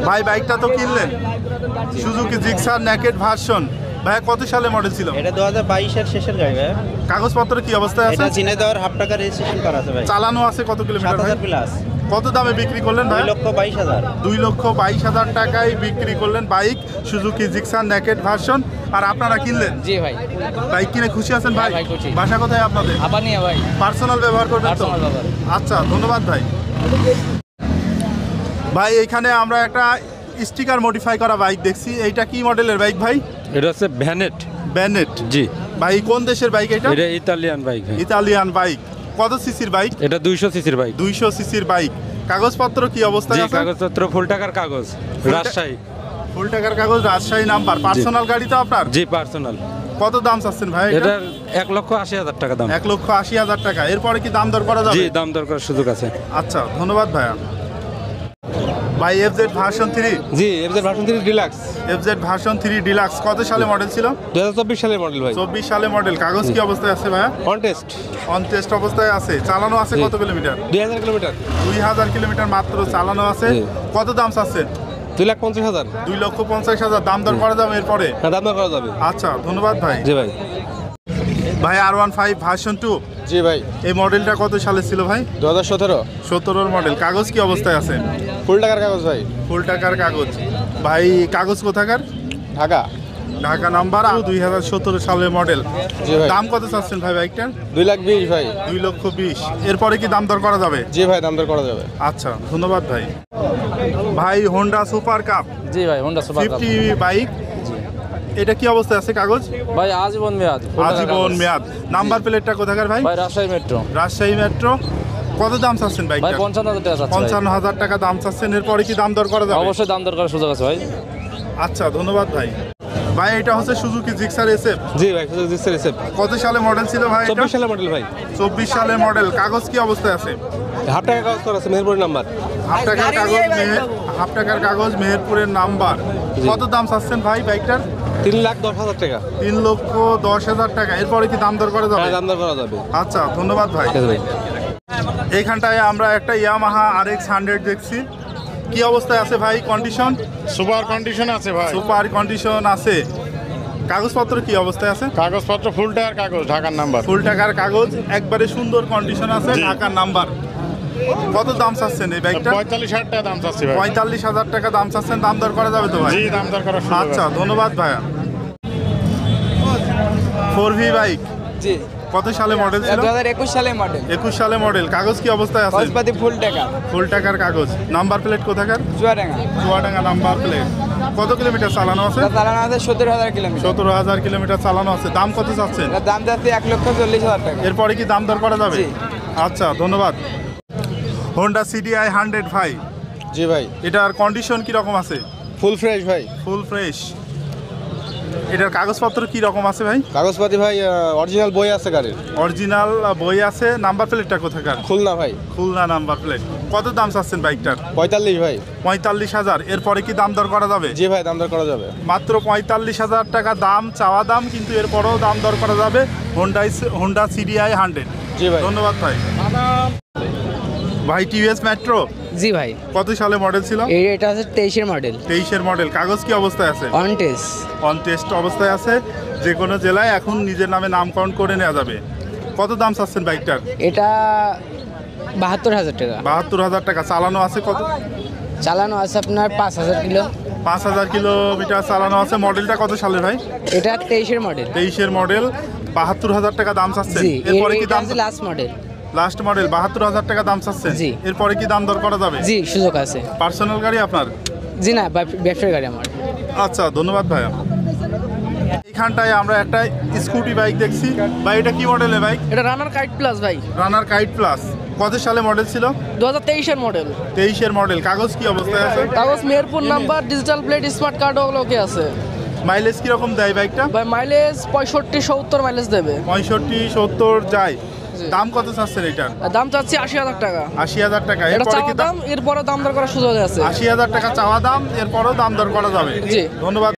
ভাই বাইকটা তো কিনলেন, সুজুকি জিক্সার নেকেড ভার্সন। ভাই কত সালে মডেল ছিল? এটা 2022 এর শেষের গাড়ি ভাই। কাগজপত্র কি অবস্থায় আছে? এটা চিনে দেওয়ার হাফ টাকা রেজিস্ট্রেশন করা আছে ভাই। চালানো আছে কত কিলোমিটার ভাই? 7000 প্লাস। কত দামে বিক্রি করলেন ভাই? 2,22,000। 2,22,000 টাকায় বিক্রি করলেন bike Suzuki Gixxer naked version. আর আপনারা কিনলেন? জি ভাই। বাইক কিনে খুশি আছেন ভাই? ভাই খুশি। বাসা কোথায় আপনাদের? আপানিয়া ভাই। পার্সোনাল ব্যবহার করবেন তো? পার্সোনাল ব্যবহার। আচ্ছা, ধন্যবাদ ভাই। ভাই এখানে আমরা একটা স্টিকার মডিফাই করা বাইক দেখছি, এইটা কি মডেলের বাইক ভাই? এটা হচ্ছে ভ্যানেট। ব্যানেট। জি। ভাই কোন দেশের বাইক এটা? এটা ইতালিয়ান বাইক। Italian bike. কত সিসির বাইক? এটা 200 সিসির বাইক। 200 সিসির বাইক। কাগজপত্র কি অবস্থায় জি, আছে? কাগজপত্র ফুল টাকার কাগজ, রাজশাহী। ফুল টাকার কাগজ, রাজশাহী নাম্বার। পার্সোনাল গাড়ি তো আপনার? জি, পার্সোনাল। কত দাম চাচ্ছেন ভাই? এটার 1,80,000 টাকা দাম। 1,80,000 টাকা। এরপরে কি দাম দর করা যাবে? জি, দাম দর করার সুযোগ আছে। আচ্ছা, ধন্যবাদ ভাইয়া। ভাই এফজেড ভার্সন 3। জি, FZ version 3 deluxe. FZ version 3 deluxe কত সালে মডেল ছিল? 2024 সালের মডেল ভাই। 24 সালে মডেল। কাগজ কি অবস্থায় আছে ভাইয়া? On test. অন টেস্ট অবস্থায় আছে। চালানো আছে কত কিলোমিটার? 2000 কিলোমিটার। 2000 কিলোমিটার মাত্র চালানো আছে। জি। কত দাম চাচ্ছেন? 2,50,000। 2,50,000 দাম দর করা যাবে এরপরে? হ্যাঁ, দাম দর করা যাবে। আচ্ছা, ধন্যবাদ ভাই। জি ভাই। ভাই R15 ভার্সন 2, জি ভাই। এই মডেলটা কত সালে ছিল ভাই? 2017। 17 মডেল। কাগজ কি অবস্থায় আছে? ফুল টাকার কাগজ ভাই। ফুল টাকার কাগজ। ভাই কাগজ কোথাকার? ঢাকা। ঢাকা নাম্বার। 2017 সালের মডেল। জি ভাই। দাম কত চাচ্ছেন ভাই বাইকটার? 2,20,000 ভাই। 2,20,000। এরপরে কি দাম দর করা যাবে? জি ভাই, দাম দর করা যাবে। আচ্ছা, ধন্যবাদ ভাই। ভাই হোন্ডা সুপার কাপ জি ভাই, হোন্ডা সুপার কাপ। 50 বাইক, এটা কি অবস্থায় আছে কাগজ? ভাই আজীবন মেয়াদ। আজীবন মেয়াদ। নাম্বার প্লেটটা কোথাকার ভাই? ভাই রাজশাহী মেট্রো। রাজশাহী মেট্রো। কত দাম চাচ্ছেন ভাই বাইকটা? 55,000 টাকা চাচ্ছি ভাই। 55,000 টাকা দাম চাচ্ছেন। এরপরে কি দাম দর করা যাবে? অবশ্যই দাম দর করার সুযোগ আছে ভাই। আচ্ছা, ধন্যবাদ ভাই। ভাই এটা হচ্ছে সুজুকি জিক্সার এসএফ। জি ভাই, সুজুকি জিক্সার এসএফ। কত সালে মডেল ছিল ভাই? 24 সালের মডেল ভাই। 24 সালের মডেল। কাগজ কি অবস্থায় আছে? হাফ টাকা কাগজ করা আছে, মেহেরপুর নাম্বার। হাফ টাকার কাগজ, হাফ টাকার কাগজ, মেহেরপুরের নাম্বার। কত দাম চাচ্ছেন ভাই বাইকটার? 3,10,000 টাকা। 3,10,000 টাকা। এরপরে কি দাম দর করা যাবে? হ্যাঁ, দাম দর করা যাবে। আচ্ছা, ধন্যবাদ ভাই। ঠিক আছে ভাই। এইখানটায় আমরা একটা ইয়ামাহা RX 100 দেখছি, কি অবস্থায় আছে ভাই? কন্ডিশন? সুপার কন্ডিশন আছে ভাই। সুপার কন্ডিশন আছে। কাগজপত্র কি অবস্থায় আছে? কাগজপত্র ফুল টাকার কাগজ, ঢাকার নাম্বার। ফুল টাকার কাগজ, একবারে সুন্দর কন্ডিশন আছে, জি। ঢাকার নাম্বার। কত দাম চাচ্ছেন এই বাইকটা? 45,000 টাকা দাম চাচ্ছি ভাই। 45,000 টাকা দাম চাচ্ছেন। দাম দর করা যাবে তো ভাই? জি, দাম দর করার সুযোগ আচ্ছা, আছে। ধন্যবাদ ভাইয়া। 4V বাইক জি। কত সালে মডেল ছিল? 2021 সালের মডেল। 21 সালে মডেল। কাগজ কি অবস্থায় আছে? কাগজপাতি ফুল টাকা। ফুল টাকার কাগজ। নাম্বার প্লেট কোথাকার? চুয়াডাঙ্গা। Chuadanga number plate. কত কিলোমিটার চালানো আছে? চালানো আছে 17,000 কিলোমিটার। 17,000 কিলোমিটার চালানো আছে। দাম কত চাচ্ছেন? এটার দাম যাচ্ছে 1,40,000 টাকা। এরপরে কি দাম দর করা যাবে? জি। আচ্ছা, ধন্যবাদ। হোন্ডা CDI 100 ভাই, জি ভাই। এটার কন্ডিশন কি রকম আছে? ফুল ফ্রেশ ভাই। Full fresh. এটার কাগজপত্র কি রকম আছে ভাই? কাগজপাতি ভাই, অরিজিনাল বই আছে গাড়ির। অরিজিনাল বই আছে। নাম্বার প্লেটটা কোথাকার? খুলনা ভাই। Khulna number plate. কত দাম চাচ্ছেন বাইকটার? 45 ভাই। 45,000। এরপরে কি দাম দর করা যাবে? জি ভাই, দাম দর করা যাবে। মাত্র 45,000 টাকা দাম, চাওয়া দাম, কিন্তু এরপরেও দাম দর করা যাবে। Honda CDI 100। জি ভাই। ধন্যবাদ ভাই। ভাই TVS মেট্রো জি ভাই। কত সালে মডেল ছিল? এটা আছে 23 মডেল। 23 মডেল। কাগজ কি অবস্থায় আছে? On test. অন টেস্ট অবস্থায় আছে। যে কোনো জেলায় এখন নিজের নামে নামকরণ করে নেওয়া যাবে। কত দাম চাচ্ছেন বাইকটার? এটা 72,000 টাকা। 72,000 টাকা। চালানো আছে কত? চালানো আছে আপনার 5,000 কিলো। 5,000 কিলোমিটার চালানো আছে। মডেলটা কত সালের ভাই? এটা 23 মডেল। 23 মডেল। 72,000 টাকা দাম চাচ্ছেন। জি। এরপরে কি এটা দাম? আছে লাস্ট মডেল। Last model. 72,000 টাকা দাম চাচ্ছেন। জি। এরপরে কি দাম দর করা যাবে? জি, সুযোগ আছে। পার্সোনাল গাড়ি আপনার? জি না, ব্যবসার গাড়ি আমার। আচ্ছা, ধন্যবাদ ভাইয়া। এখানটায় আমরা একটা স্কুটি বাইক দেখছি। ভাই এটা কি মডেলের বাইক? এটা রানার কাইট প্লাস ভাই। রানার কাইট প্লাস। কত সালে মডেল ছিল? 2023 মডেল। 23 মডেল। কাগজ কি অবস্থায় আছে? কাগজ Meherpur number, digital plate, smart card ওগুলোকে আছে। মাইলেজ কিরকম দেয় বাইকটা? ভাই মাইলেজ 65-70 মাইলেজ দেবে। 65-70 যায়। দাম কত চাচ্ছেন এটার? দাম চাচ্ছি 80,000 টাকা। 80,000 টাকা। এটা এরপরে কি চাওয়া দাম, এরপরও দাম দর করার সুযোগ আছে। 80,000 টাকা চাওয়া দাম, এরপরেও দাম দর করা যাবে। জি। ধন্যবাদ।